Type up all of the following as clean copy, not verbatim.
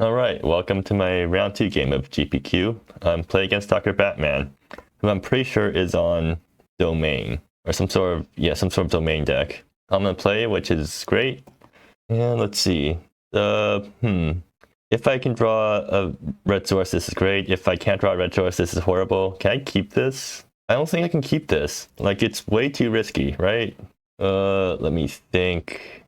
Alright, welcome to my round 2 game of GPQ. I'm playing against Dr. Batman, who I'm pretty sure is on Domain, or some sort of Domain deck. I'm gonna play, which is great. And let's see. If I can draw a red source, this is great. If I can't draw a red source, this is horrible. Can I keep this? I don't think I can keep this. Like, it's way too risky, right? Let me think.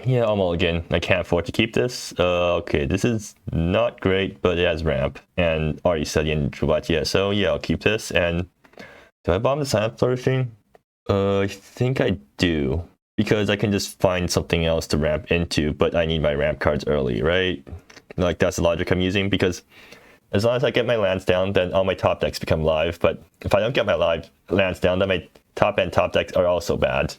Yeah, I'll mulligan. I can't afford to keep this. Okay, this is not great, but it has ramp and already study in Drubatia, so yeah, I'll keep this. And do I bomb the Silent Flourishing? I think I do, because I can just find something else to ramp into, but I need my ramp cards early, right? Like, that's the logic I'm using, because as long as I get my lands down, then all my top decks become live, but if I don't get my live lands down, then my top and top decks are also bad.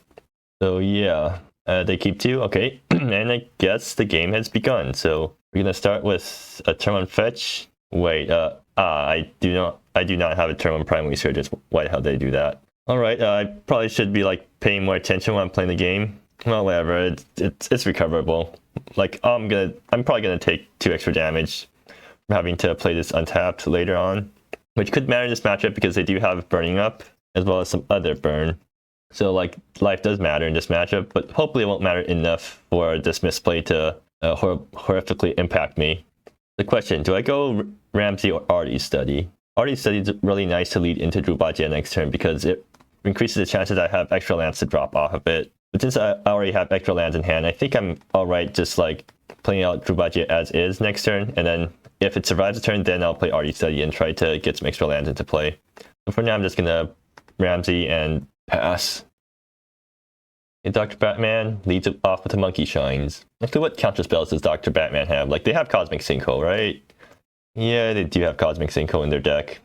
So yeah. They keep 2, okay, and I guess the game has begun. So we're gonna start with a turn on fetch. Wait, I do not have a turn on primary surges. Why the hell did they do that? All right, I probably should be like paying more attention when I'm playing the game. Well, whatever, it's recoverable. Like I'm probably gonna take 2 extra damage from having to play this untapped later on, which could matter in this matchup because they do have burning up as well as some other burn. So, like, life does matter in this matchup, but hopefully it won't matter enough for this misplay to horrifically impact me. The question, do I go Ramsey or Artie's Study? Artie's Study is really nice to lead into Drubatia next turn because it increases the chances I have extra lands to drop off of it. But since I already have extra lands in hand, I think I'm alright just, like, playing out Drubatia as is next turn, and then if it survives a turn, then I'll play Artie's Study and try to get some extra lands into play. So for now, I'm just gonna Ramsey and pass. And Dr. Batman leads it off with the Monkey Shines. Actually, what counter spells does Dr. Batman have? Like, they have Cosmic Sinkhole, right? Yeah, they do have Cosmic Sinkhole in their deck.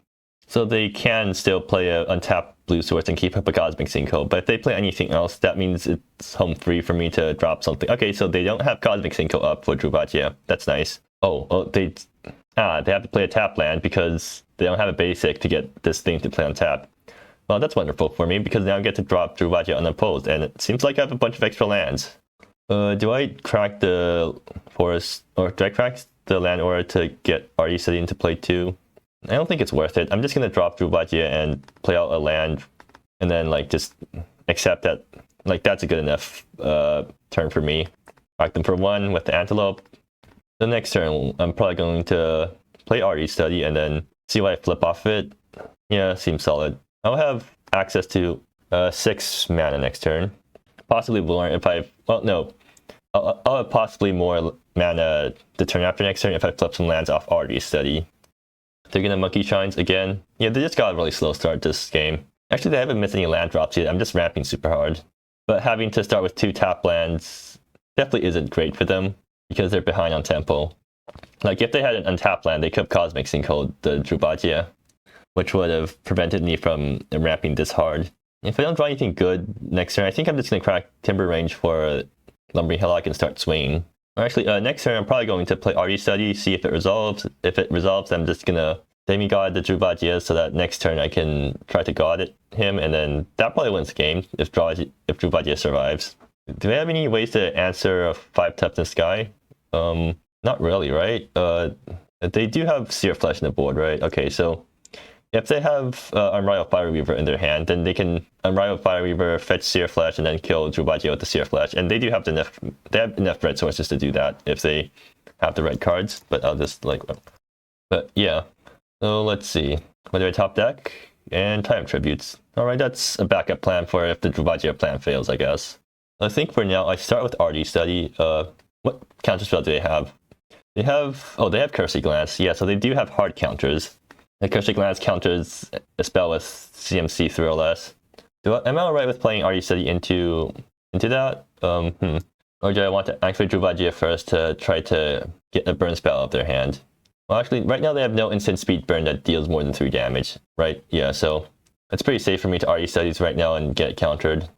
So they can still play a untapped blue source and keep up a Cosmic Sinkhole. But if they play anything else, that means it's home free for me to drop something. Okay, so they don't have Cosmic Sinkhole up for Drubatia. That's nice. They have to play a tap land because they don't have a basic to get this thing to play on tap. Well, that's wonderful for me because now I get to drop Drubatia unopposed, and it seems like I have a bunch of extra lands. Do I crack the forest, or do I crack the land aura to get Artie Study into play too? I don't think it's worth it. I'm just gonna drop Drubatia and play out a land, and then like just accept that like that's a good enough turn for me. Crack them for 1 with the Antelope. The next turn, I'm probably going to play Artie Study and then see what I flip off it. Yeah, seems solid. I'll have access to 6 mana next turn. Possibly more if I... Well, no. I'll have possibly more mana the turn after next turn if I flip some lands off Artie's Study. They're gonna Monkey Shines again. Yeah, they just got a really slow start this game. Actually, they haven't missed any land drops yet. I'm just ramping super hard. But having to start with 2 tap lands definitely isn't great for them because they're behind on tempo. Like, if they had an untapped land, they could have Cosmic Sinkhole the Drubatia, which would have prevented me from ramping this hard. If I don't draw anything good next turn, I think I'm just going to crack Timber Range for Lumbering Hillock and start swinging. Or actually, next turn I'm probably going to play Artie Study, see if it resolves. If it resolves, I'm just going to Demigod the Drubatia so that next turn I can try to God him, and then that probably wins the game if Drubatia survives. Do they have any ways to answer a 5 Toughness guy? Not really, right? They do have Seer Flesh in the board, right? Okay, so if they have Unrivaled Fire Weaver in their hand, then they can Unrivaled Fire Weaver, fetch Seer Flesh, and then kill Drubatia with the Seer Flesh. And they do have enough red sources to do that if they have the red cards. But I'll just but yeah. So let's see. What do I top deck? And Time Tributes. Alright, that's a backup plan for if the Drubatia plan fails, I guess. I think for now I start with Artie Study. What counterspell do they have? They have Cursory Glance. Yeah, so they do have hard counters. The Cursory Glance counters a spell with CMC 3 or less. Am I alright with playing Artie Study into that? Or do I want to activate Drubatia first to try to get a burn spell out of their hand? Well, actually, right now they have no instant speed burn that deals more than 3 damage, right? Yeah, so it's pretty safe for me to Artie Studies right now and get it countered.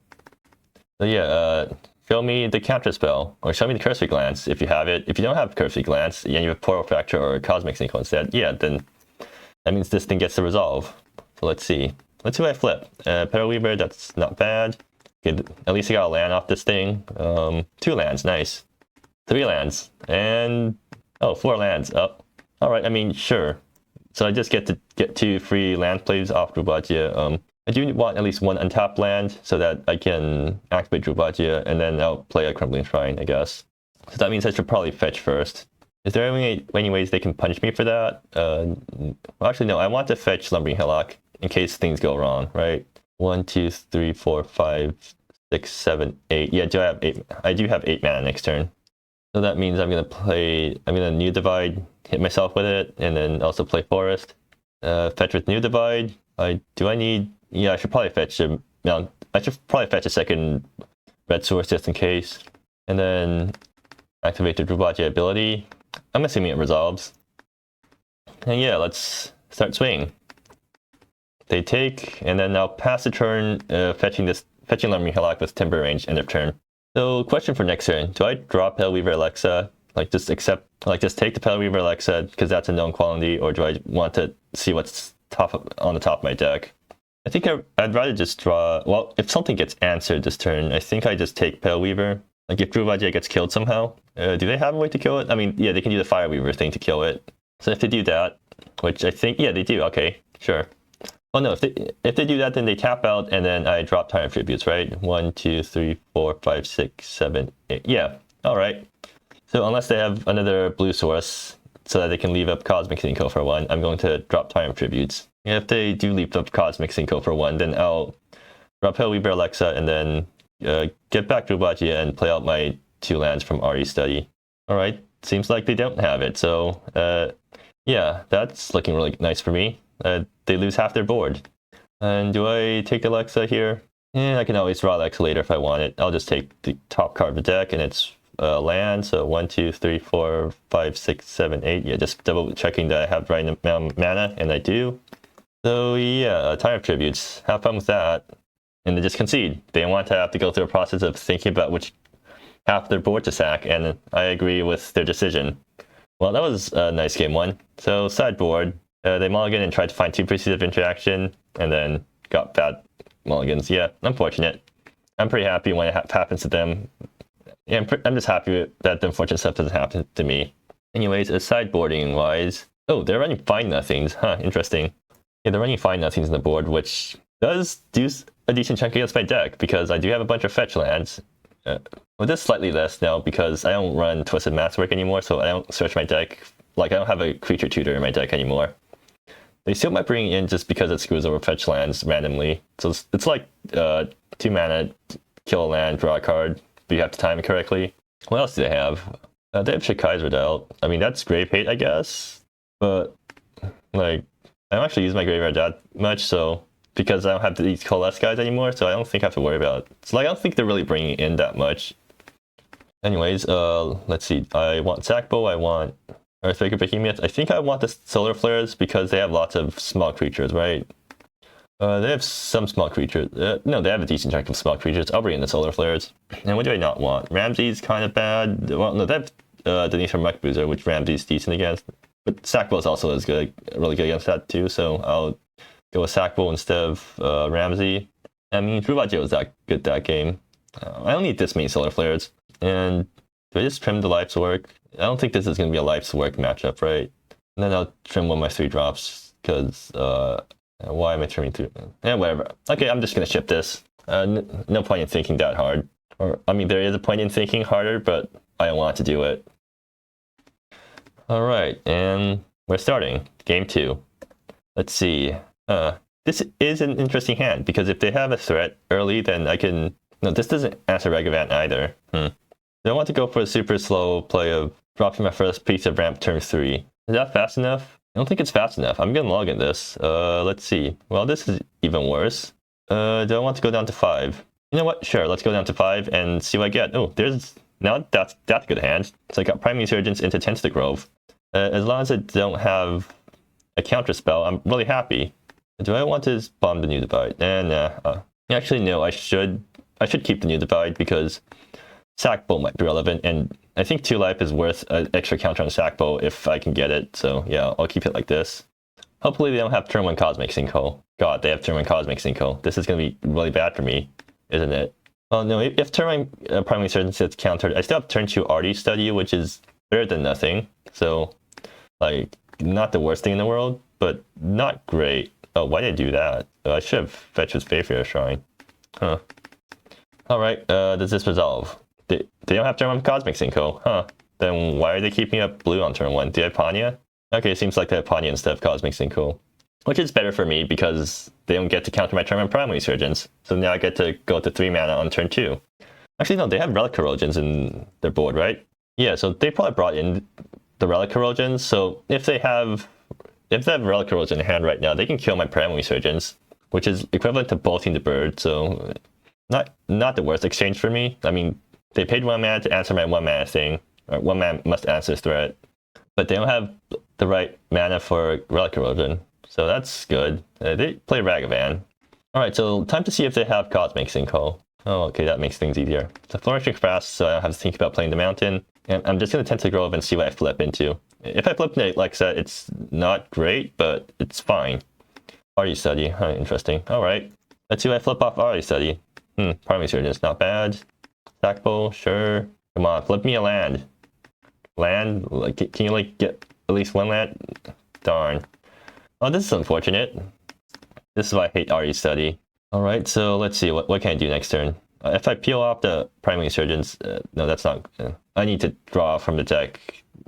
So yeah, show me the counter spell, or show me the Cursory Glance if you have it. If you don't have Cursory Glance, and you have Portal Fracture or Cosmic Sinkhole instead, yeah, then that means this thing gets to resolve. So let's see. Let's see what I flip. Petal Weaver, that's not bad. Good. At least I got a land off this thing. 2 lands, nice. 3 lands. And Oh, 4 lands. Oh, all right. I mean, sure. So I just get to get 2 free land plays off Drubadia. I do want at least 1 untapped land so that I can activate Drubadia, and then I'll play a Crumbling Shrine, I guess. So that means I should probably fetch first. Is there any ways they can punish me for that? Well, actually, no. I want to fetch Slumbering Hillock in case things go wrong, right? 1, 2, 3, 4, 5, 6, 7, 8. Yeah, do I have 8? I do have 8 mana next turn. So that means I'm gonna New Divide, hit myself with it, and then also play Forest. Fetch with New Divide. Yeah, I should probably fetch a. No, I should probably fetch a second red source just in case, and then activate the Drubadia ability. I'm assuming it resolves. And yeah, let's start swinging. They take, and then I'll pass the turn, fetching Lumbering Hillock with Timber range end of turn. So, question for next turn: do I drop Paleweaver Alexa, just take the Paleweaver Alexa because that's a known quality, or do I want to see what's on the top of my deck? I think I'd rather just draw. Well, if something gets answered this turn, I think I just take Paleweaver. Like if Druvadia gets killed somehow, do they have a way to kill it? I mean, yeah, they can do the Fireweaver thing to kill it. So if they do that, which I think, yeah, they do. Okay, sure. Well, no, if they do that, then they tap out, and then I drop Tyrant Tributes, right? 1, 2, 3, 4, 5, 6, 7, 8. Yeah, all right. So unless they have another blue source so that they can leave up Cosmic Synco for 1, I'm going to drop Tyrant Tributes. If they do leave up Cosmic Synco for 1, then I'll drop Paleweaver Alexa and then get back Drubadia and play out my 2 lands from RE Study. All right, seems like they don't have it. So yeah, that's looking really nice for me. They lose half their board. And do I take Alexa here? Yeah, I can always draw Alexa later if I want it. I'll just take the top card of the deck, and it's land. So 1, 2, 3, 4, 5, 6, 7, 8. Yeah, just double checking that I have the right amount of mana, and I do. So yeah, Tyrant Tributes. Have fun with that. And they just concede. They want to have to go through a process of thinking about which half of their board to sack, and I agree with their decision. Well, that was a nice game 1. So sideboard, they mulligan and tried to find 2 pieces of interaction, and then got bad mulligans. Yeah, unfortunate. I'm pretty happy when it happens to them. Yeah, I'm just happy that the unfortunate stuff doesn't happen to me. Anyways, sideboarding-wise, oh, they're running Find Nothings. Huh, interesting. Yeah, they're running Find Nothings on the board, which does do a decent chunk against my deck, because I do have a bunch of fetch lands. Well, just slightly less now, because I don't run Twisted Masterwork anymore, so I don't search my deck. Like, I don't have a creature tutor in my deck anymore. They still might bring it in just because it screws over fetch lands randomly. So it's like 2 mana, kill a land, draw a card, but you have to time it correctly. What else do they have? They have Shikai's out. I mean, that's Grave Hate, I guess. But, like, I don't actually use my graveyard that much, so because I don't have these Coalesce guys anymore, so I don't think I have to worry about it. So, like, I don't think they're really bringing in that much. Anyways, let's see. I want Sackbow, I want Earthquaker Behemoth. I think I want the Solar Flares because they have lots of small creatures, right? They have some small creatures. No, they have a decent chunk of small creatures. I'll bring in the Solar Flares. And what do I not want? Ramsey's kind of bad. Well, no, they have Denise from Muck Boozer, which Ramsey's decent against. But Sackbow is also really good against that too, so I'll go with Sackbow instead of Ramsey. I mean, Druvadia was that good that game. I don't need this many Solar Flares. And do I just trim the Life's Work? I don't think this is going to be a Life's Work matchup, right? And then I'll trim one of my 3 drops, because why am I trimming 3? Yeah, whatever. Okay, I'm just going to ship this. No point in thinking that hard. Or, I mean, there is a point in thinking harder, but I don't want to do it. Alright, and we're starting. Game 2. Let's see. This is an interesting hand, because if they have a threat early, then I can... No, this doesn't answer Regavant either. Do I want to go for a super slow play of dropping my first piece of ramp turn 3? Is that fast enough? I don't think it's fast enough. I'm going to log in this. Let's see. Well, this is even worse. Do I want to go down to 5? You know what? Sure, let's go down to 5 and see what I get. Oh, now that's a good hand. So I got Prime Insurgence into Tentacle Grove. As long as I don't have a counter spell, I'm really happy. Do I want to bomb the New Divide? Actually, no. I should keep the New Divide because Sackbow might be relevant, and I think 2 life is worth an extra counter on Sackbow if I can get it. So yeah, I'll keep it like this. Hopefully they don't have turn 1 Cosmic Synco. God, they have turn 1 Cosmic Synco. This is going to be really bad for me, isn't it? Well, no, if turn 1 Prime Insurgence gets countered, I still have turn 2 RD Study, which is better than nothing. So, like, not the worst thing in the world, but not great. Oh, why did I do that? I should have fetched with Faithful Shrine. Huh. Alright, does this resolve? They don't have turn 1 Cosmic Synco, huh? Then why are they keeping up blue on turn 1? Do they have Panya? Okay, it seems like they have Panya instead of Cosmic Synco. Which is better for me because they don't get to counter my turn 1 Primal Resurgence. So now I get to go to 3 mana on turn 2. Actually, no, they have Relic Corrosions in their board, right? Yeah, so they probably brought in the Relic Corrosions. So if they have Relic Corrosion in hand right now, they can kill my Primal Resurgence, which is equivalent to bolting the bird. So not the worst exchange for me. I mean, they paid 1 mana to answer my 1 mana thing, or 1 mana must answer threat, but they don't have the right mana for Relic Corrosion. So that's good. They play Ragavan. Alright, so time to see if they have Cosmic Synco. Oh, okay, that makes things easier. So Flourishing fast, so I don't have to think about playing the mountain. And I'm just going to Tentacle Grove and see what I flip into. If I flip into, like I said, it's not great, but it's fine. Arty Study, huh, interesting. Alright, let's see what I flip off Arty Study. Primal Resurgence, not bad. Sackbow, sure. Come on, flip me a land. Land? Like, can you, like, get at least 1 land? Darn. Oh, this is unfortunate. This is why I hate Arty Study. Alright, so let's see, what can I do next turn? If I peel off the Primal Resurgence, no, that's not... I need to draw from the deck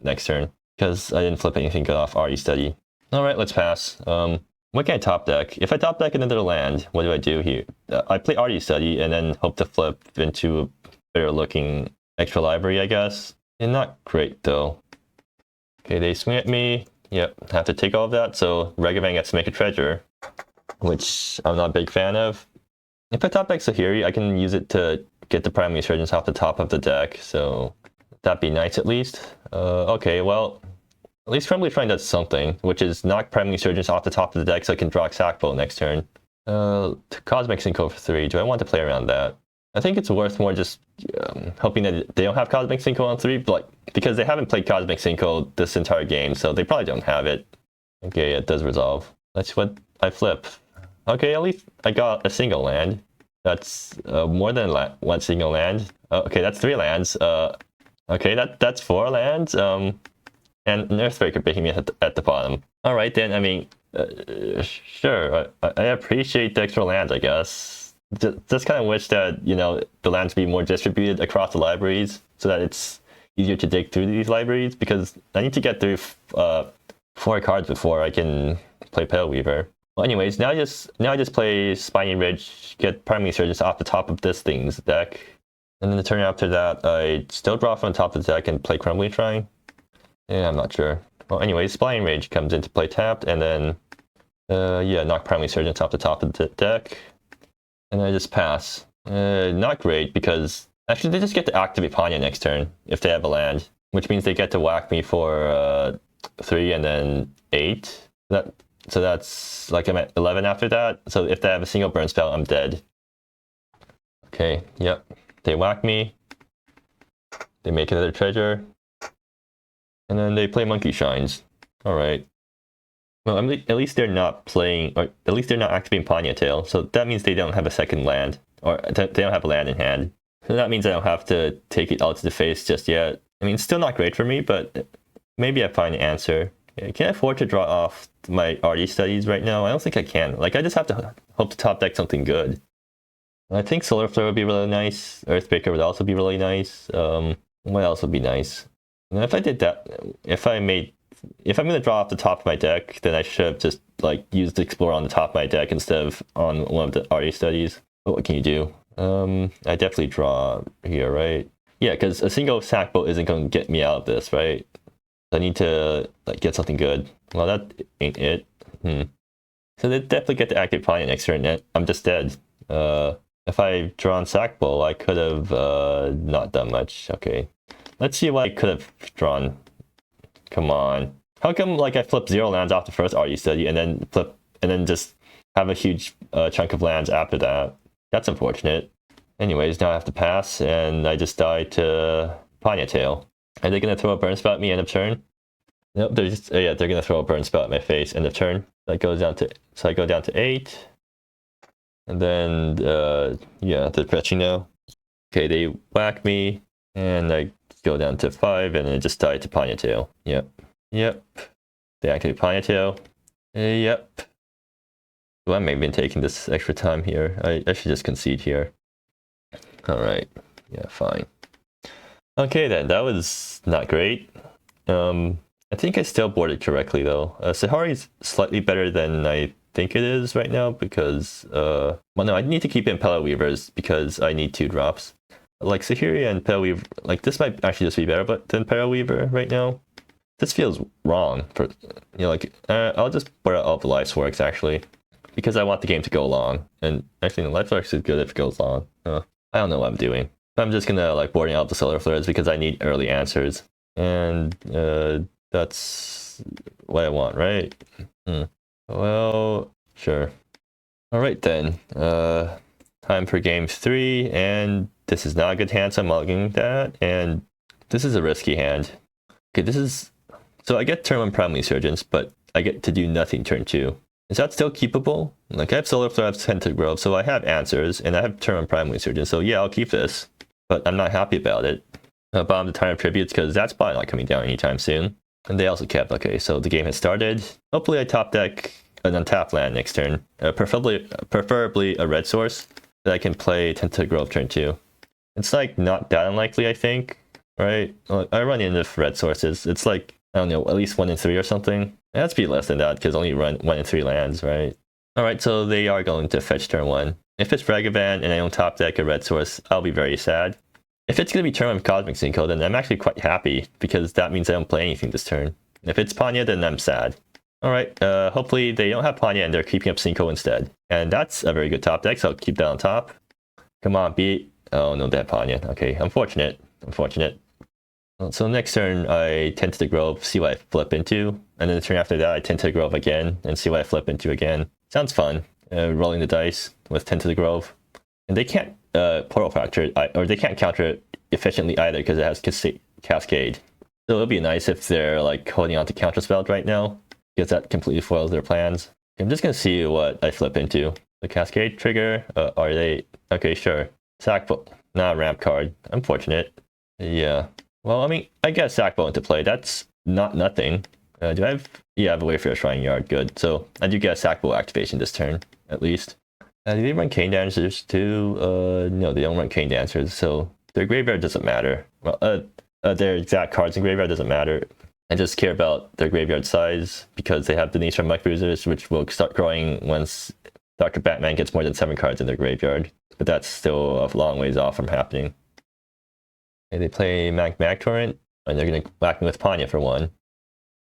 next turn, because I didn't flip anything good off Arty Study. Alright, let's pass. What can I top deck? If I top deck another land, what do I do here? I play Arty Study, and then hope to flip into a better looking extra library, I guess. And not great, though. Okay, they swing at me. Yep, have to take all of that, so Ragavan gets to make a treasure, which I'm not a big fan of. If I top deck Sahiri, I can use it to get the Primal Resurgence off the top of the deck, so that'd be nice at least. Okay, well, at least Trembly Shrine does something, which is knock Primal Resurgence off the top of the deck so I can draw a Sackbow next turn. Cosmic Synco for 3, do I want to play around that? I think it's worth more just hoping that they don't have Cosmic Synco on 3, but because they haven't played Cosmic Synco this entire game, so they probably don't have it. Okay, it does resolve. That's what I flip. Okay, at least I got a single land. That's more than 1 single land. Okay, that's 3 lands. Okay, that's 4 lands. And an Earthbreaker breaking me at the bottom. Alright then, I mean, sure, I appreciate the extra lands, I guess. Just kind of wish that, you know, the lands be more distributed across the libraries so that it's easier to dig through these libraries, because I need to get through 4 cards before I can play Pale Weaver. Well, anyways, now I just play Spiny Ridge, get Primal Resurgence off the top of this thing's deck, and then the turn after that, I still draw from the top of the deck and play Crumbling Shrine. Yeah, I'm not sure. Well, anyways, Spiny Ridge comes into play tapped, and then yeah, knock Primal Resurgence off the top of the deck. And I just pass. Not great, because actually they just get to activate Panya next turn if they have a land, which means they get to whack me for 3 and then 8. So that's like I'm at 11 after that. So if they have a single burn spell, I'm dead. Okay, yep. They whack me. They make another treasure. And then they play Monkey Shines. Alright. Well, at least they're not playing, or at least they're not activating Panya Tail, so that means they don't have a second land, or they don't have a land in hand. So that means I don't have to take it all to the face just yet. I mean, it's still not great for me, but maybe I find an answer. Can I afford to draw off my Arty Studies right now? I don't think I can. Like, I just have to hope to top deck something good. I think Solar Flare would be really nice. Earthbreaker would also be really nice. What else would be nice? And if I did that, if I'm going to draw off the top of my deck, then I should have just like used Explore on the top of my deck instead of on one of the Arty Studies. But what can you do? I definitely draw here, right? Yeah, because a single Sackbow isn't going to get me out of this, right? I need to like get something good. Well, that ain't it. So they definitely get to activate Panya next turn. I'm just dead. If I drawn Sackbow, I could have not done much. Okay, let's see what I could have drawn. Come on. How come like I flip 0 lands off the first Arty Study and then just have a huge chunk of lands after that? That's unfortunate. Anyways, now I have to pass, and I just die to Panya Tail. Are they gonna throw a burn spell at me end of turn? Nope, they're gonna throw a burn spell at my face end of turn. That goes down to, so I go down to 8. And then yeah, they're fetching now. Okay, they whack me, and I go down to 5, and then just die to Ponytail. Yep. Yep. They activate Ponytail. Yep. Well, I may have been taking this extra time here. I should just concede here. Alright. Yeah, fine. Okay then, that was not great. I think I still boarded correctly though. Sahari's slightly better than I think it is right now because, well no, I need to keep in Pella Weavers because I need 2 drops. Like Sahiri and Pella Weaver, like this might actually just be better than Pella Weaver right now. This feels wrong for, you know, like, I'll just board out all the Life Works actually. Because I want the game to go long. And actually the Life Works is good if it goes long. I don't know what I'm doing. I'm just gonna like boarding out the Solar Flares because I need early answers. And that's what I want, right? Well, sure. Alright then. Time for game 3, and this is not a good hand, so I'm logging that. And this is a risky hand. Okay, this is... So I get turn 1 Primal Resurgence, but I get to do nothing turn 2. Is that still keepable? Like I have Solar Flare, I have Tentative Grove, so I have answers, and I have turn 1 Primal Resurgence, so yeah, I'll keep this. But I'm not happy about it. Bottom the Time of Tributes, because that's probably not coming down anytime soon. And they also kept, okay, so the game has started. Hopefully I top deck an untapped land next turn. Preferably a red source that I can play Tentative Grove turn 2. It's like not that unlikely, I think, right? I run into red sources. It's like, I don't know, at least 1 in 3 or something. It has to be less than that because only run 1 in 3 lands, right? Alright, so they are going to fetch turn 1. If it's Ragavan and I don't top deck a red source, I'll be very sad. If it's going to be turn 1 Cosmic Synco, then I'm actually quite happy because that means I don't play anything this turn. If it's Panya, then I'm sad. Alright, hopefully they don't have Panya and they're keeping up Synco instead. And that's a very good top deck, so I'll keep that on top. Come on, beat. Oh no, they have Panya. Okay, unfortunate. Unfortunate. So next turn, I Tentative Grove, see what I flip into. And then the turn after that, I Tentative Grove again and see what I flip into again. Sounds fun. Rolling the dice with Tentative Grove. And they can't Portal Fracture, or they can't counter it efficiently either because it has Cascade. So it'll be nice if they're like holding on to counter spells right now, because that completely foils their plans. I'm just gonna see what I flip into. The Cascade trigger, are they, okay, sure. Sackbow, not a ramp card, unfortunate. Yeah, well, I mean, I get Sackbow into play, that's not nothing. Do I have, yeah, I have a Wayfarer Shrine Yard, good. So I do get a Sackbow activation this turn, at least. Do they run Cane Dancers too? No, they don't run Cane Dancers, so their graveyard doesn't matter. Well, their exact cards in graveyard doesn't matter. I just care about their graveyard size because they have the Nisha Muck Bruisers, which will start growing once Dr. Batman gets more than 7 cards in their graveyard. But that's still a long ways off from happening. Okay, they play Mag Torrent, and they're going to whack me with Panya for 1.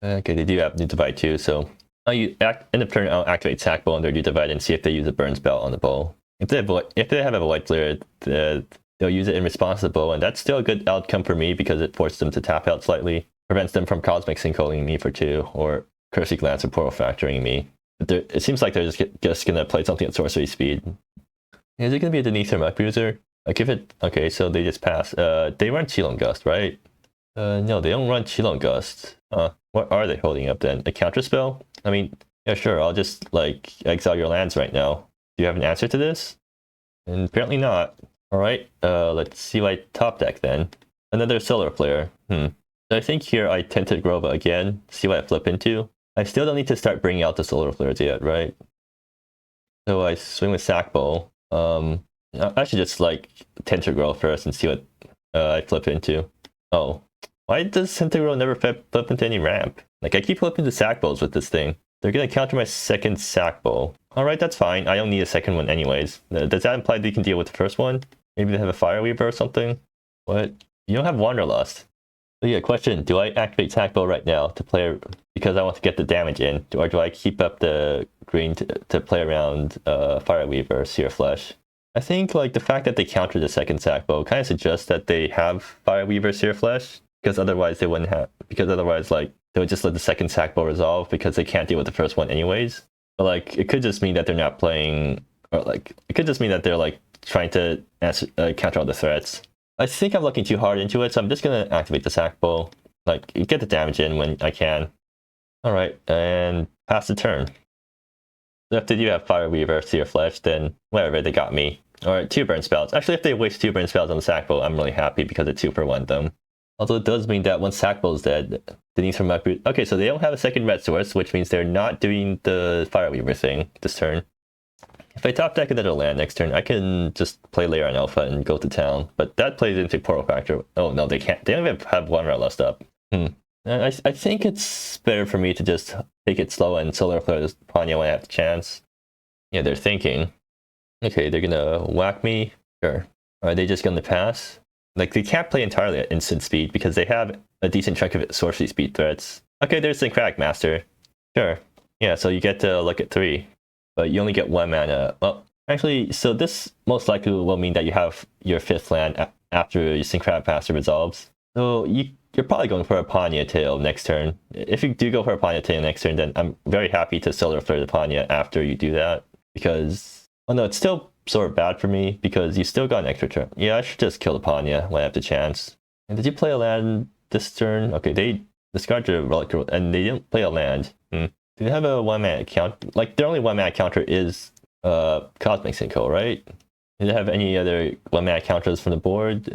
Okay, they do have New Divide too, so end of turn, I'll activate Sackbow on their New Divide and see if they use a burn spell on the bow. If they have a Void Flare, they'll use it in response to the bow, and that's still a good outcome for me because it forces them to tap out slightly, prevents them from Cosmic Syncoing me for 2, or Cursey Glance or Portal Factoring me. But it seems like they're just going to play something at sorcery speed. Is it going to be a Denethor Muck Bruiser? Like if it, okay, so they just pass. They run Chilon Gust, right? No, they don't run Chilon Gust. What are they holding up then? A counter spell? I mean, yeah, sure, I'll just like exile your lands right now. Do you have an answer to this? And apparently not. Alright, let's see my top deck then. Another Solar Flare. So I think here I Tentative Grove again, see what I flip into. I still don't need to start bringing out the Solar Flares yet, right? So I swing with Sackbow. I should just like Tentative Grove first and see what I flip into. Oh, why does Tentative Grove never flip into any ramp? Like I keep flipping to Sackbows with this thing. They're gonna counter my second Sackbow. Alright, that's fine. I don't need a second one anyways. Does that imply that you can deal with the first one? Maybe they have a Fire Weaver or something? What? You don't have Wanderlust. So yeah, question, do I activate Sackbow right now to play because I want to get the damage in? Or do I keep up the green to play around Fire Weaver, Seer Flesh? I think like the fact that they counter the second Sackbow kind of suggests that they have Fire Weaver, Seer Flesh, because otherwise they wouldn't have, because otherwise like they would just let the second Sackbow resolve because they can't deal with the first one anyways. But like it could just mean that they're not playing, or like it could just mean that they're like trying to answer, counter all the threats. I think I'm looking too hard into it, so I'm just gonna activate the Sackbow, like get the damage in when I can. Alright, and pass the turn. So if they do have Fire Weaver, Seer Flesh, then whatever, they got me. Alright, 2 burn spells. Actually, if they waste 2 burn spells on the Sackbow, I'm really happy because it's 2 for 1 them. Although it does mean that once Sackbow's dead, the needs for Micro... Okay, so they don't have a second red source, which means they're not doing the Fireweaver thing this turn. If I top deck another land next turn, I can just play layer on Alpha and go to town. But that plays into Portal Factor. Oh no, they can't. They don't even have one red left up. I think it's better for me to just take it slow and Solar Flare this Panya when I have the chance. Yeah, they're thinking. Okay, they're gonna whack me. Sure. Are they just gonna pass? Like, they can't play entirely at instant speed because they have a decent chunk of sorcery speed threats. Okay, there's Syncratic Master. Sure. Yeah, so you get to look at 3. But you only get 1 mana. Well, actually, so this most likely will mean that you have your 5th land after your Syncratic Master resolves. So you're probably going for a Panya Tail next turn. If you do go for a Panya Tail next turn, then I'm very happy to Solar Flare the Panya after you do that. Because, oh no, it's still sort of bad for me because you still got an extra turn. Yeah, I should just kill the Panya when I have the chance. And did you play a land this turn? Okay, they discard your Relic and they didn't play a land. Do they have a 1-mana count? Like, their only 1-mana counter is Cosmic Sinkhole, right? Do they have any other 1-mana counters from the board?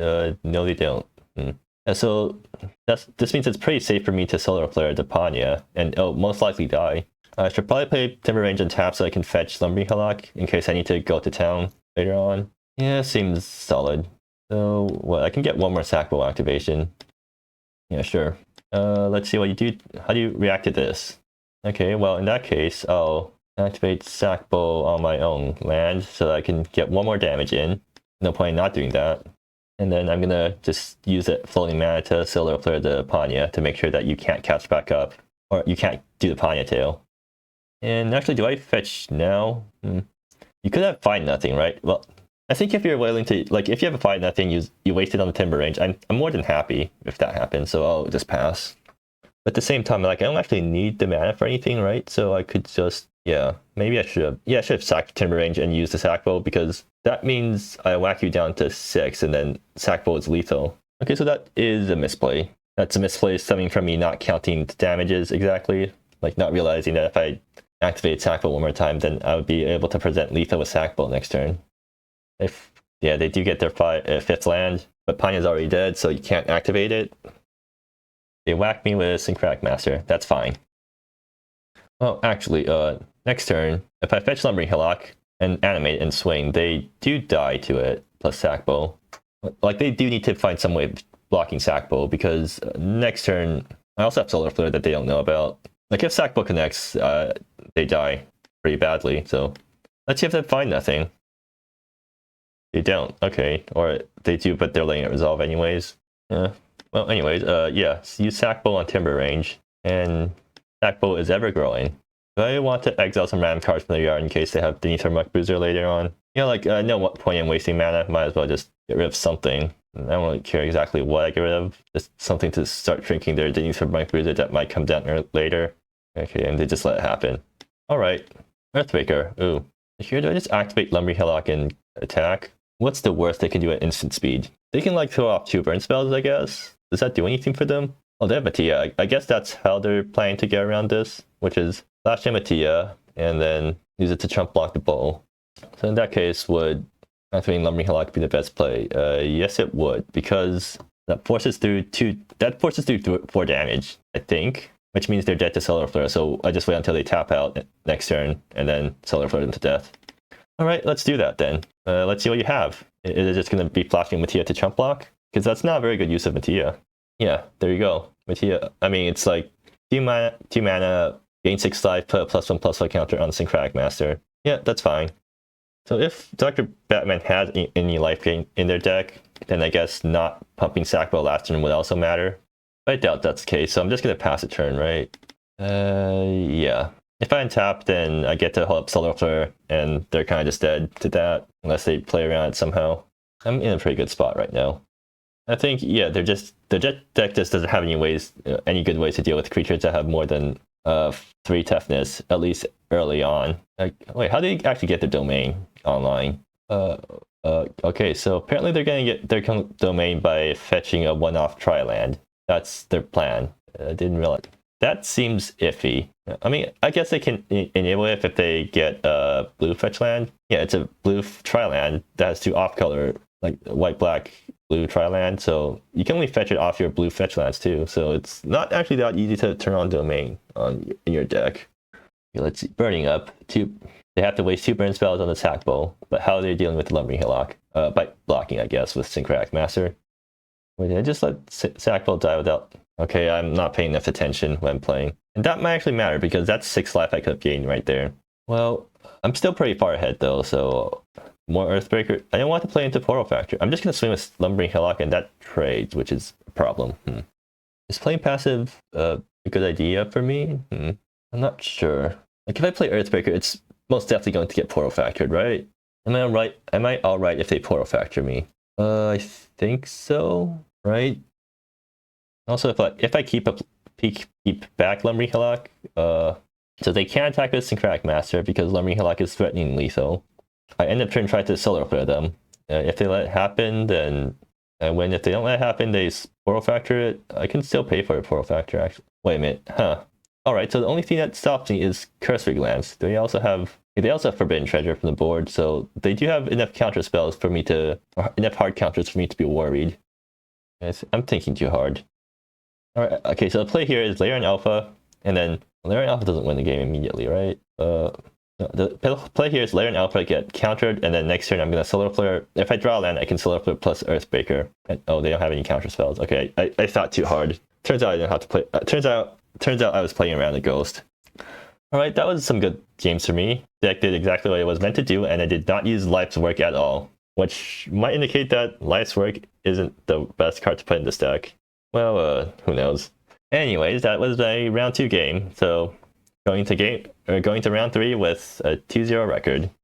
No, they don't. Yeah, so this means it's pretty safe for me to Solar Flare the Panya and most likely die. I should probably play Timber Range on tap so I can fetch Slumbering Hillock in case I need to go to town later on. Yeah, seems solid. So, what? I can get 1 more Sackbow activation. Yeah, sure. Let's see what you do. How do you react to this? Okay, well, in that case, I'll activate Sackbow on my own land so that I can get 1 more damage in. No point in not doing that. And then I'm gonna just use that floating mana to Solar Flare the Panya to make sure that you can't catch back up. Or you can't do the Panya Tail. And actually, do I fetch now? You could have Find Nothing, right? Well, I think if you're willing to, like, if you have a Find Nothing, you waste it on the Timber Range. I'm more than happy if that happens, so I'll just pass. But at the same time, like, I don't actually need the mana for anything, right? So I could just, yeah, maybe I should have sacked Timber Range and used the Sackbow because that means I whack you down to 6 and then Sackbow is lethal. Okay, so that is a misplay. That's a misplay stemming from me not counting the damages exactly, like not realizing that if I activate Sackbow 1 more time, then I would be able to present lethal with Sackbow next turn. Yeah, they do get their 5th land, but Panya's already dead, so you can't activate it. They whack me with Syncratic Master. That's fine. Well, actually, next turn, if I fetch Lumbering Hillock and animate and swing, they do die to it, plus Sackbow. Like, they do need to find some way of blocking Sackbow, because next turn, I also have Solar Flare that they don't know about. Like, if Sackbow connects, they die pretty badly, so let's see if they find nothing. They don't, okay. Or they do, but they're letting it resolve anyways. Well, anyways, yeah, so use Sackbow on Timber Range, and Sackbow is ever growing. Do I want to exile some random cards from the yard in case they have the need for Muck Bruiser later on? You know, like, no point in wasting mana, might as well just get rid of something. I don't really care exactly what I get rid of, just something to start drinking their need for Muck Bruiser that might come down later. Okay, and they just let it happen. Alright, Earthbreaker, ooh. Here, do I just activate Lumbering Hillock and attack? What's the worst they can do at instant speed? They can, like, throw off 2 burn spells, I guess? Does that do anything for them? Oh, they have Mattia. I guess that's how they're planning to get around this, which is flash in Mattia, and then use it to chump block the bowl. So in that case, would activating Lumbering Hillock be the best play? Yes, it would, because that forces through 4 damage, I think, which means they're dead to Solar Flare, so I just wait until they tap out next turn, and then Solar Flare them to death. Alright, let's do that then. Let's see what you have. Is it just going to be flashing Mattia to chump block? Because that's not a very good use of Mattia. Yeah, there you go. Mattia, I mean, it's like 2 mana, gain 6 life, put a +1/+1 counter on Syncratic Master. Yeah, that's fine. So if Dr. Batman has any life gain in their deck, then I guess not pumping Sackbow last turn would also matter. But I doubt that's the case, so I'm just going to pass a turn, right? Yeah. If I untap, then I get to hold up Solar Flare, and they're kind of just dead to that, unless they play around it somehow. I'm in a pretty good spot right now. I think, yeah, their deck just doesn't have any good ways to deal with creatures that have more than 3 toughness, at least early on. Like, wait, how do they actually get their domain online? Okay, so apparently they're going to get their domain by fetching a 1-off tri-land. That's their plan. I didn't realize. That seems iffy. I mean, I guess they can enable it if they get a blue fetch land. Yeah, it's a blue tri-land that has 2 off-color, like white-black blue tri-land, so you can only fetch it off your blue fetch lands too. So it's not actually that easy to turn on domain in your deck. Okay, let's see. Burning up. They have to waste 2 burn spells on the sack bowl, but how are they dealing with the Lumbering Hillock? By blocking, I guess, with Syncratic Master. Wait, did I just let sack bowl die without? Okay, I'm not paying enough attention when playing. And that might actually matter because that's 6 life I could have gained right there. Well, I'm still pretty far ahead though, so more Earthbreaker. I don't want to play into Portal Factor. I'm just going to swing with Lumbering Hillock and that trades, which is a problem. Is playing passive a good idea for me? I'm not sure. Like if I play Earthbreaker, it's most definitely going to get Portal Factored, right? Am I alright? Am I alright if they Portal Factor me? I think so, right? Also, if I keep back Lumbering Hillock, so they can't attack with Syncratic Master because Lumbering Hillock is threatening lethal. I end up trying to solar flare them. If they let it happen, then I win. If they don't let it happen, they Portal Factor it. I can still pay for a Portal Factor, actually. Wait a minute, huh? Alright, so the only thing that stops me is Cursory Glance. They also have Forbidden Treasure from the board, so they do have enough counter spells for me to, enough hard counters for me to be worried. Yes, I'm thinking too hard. Alright, okay, so the play here is Layer and Alpha, and then Layer and Alpha doesn't win the game immediately, right? No, the play here is Layer and Alpha get countered, and then next turn I'm going to Solar Flare. If I draw a land, I can Solar Flare plus Earthbreaker. And, oh, they don't have any counter spells. Okay, I thought too hard. Turns out I didn't have to play. Turns out I was playing around a ghost. Alright, that was some good games for me. The deck did exactly what it was meant to do, and I did not use Life's Work at all, which might indicate that Life's Work isn't the best card to put in this deck. Well, who knows. Anyways, that was a round 2 game, so going to round 3 with a 2-0 record.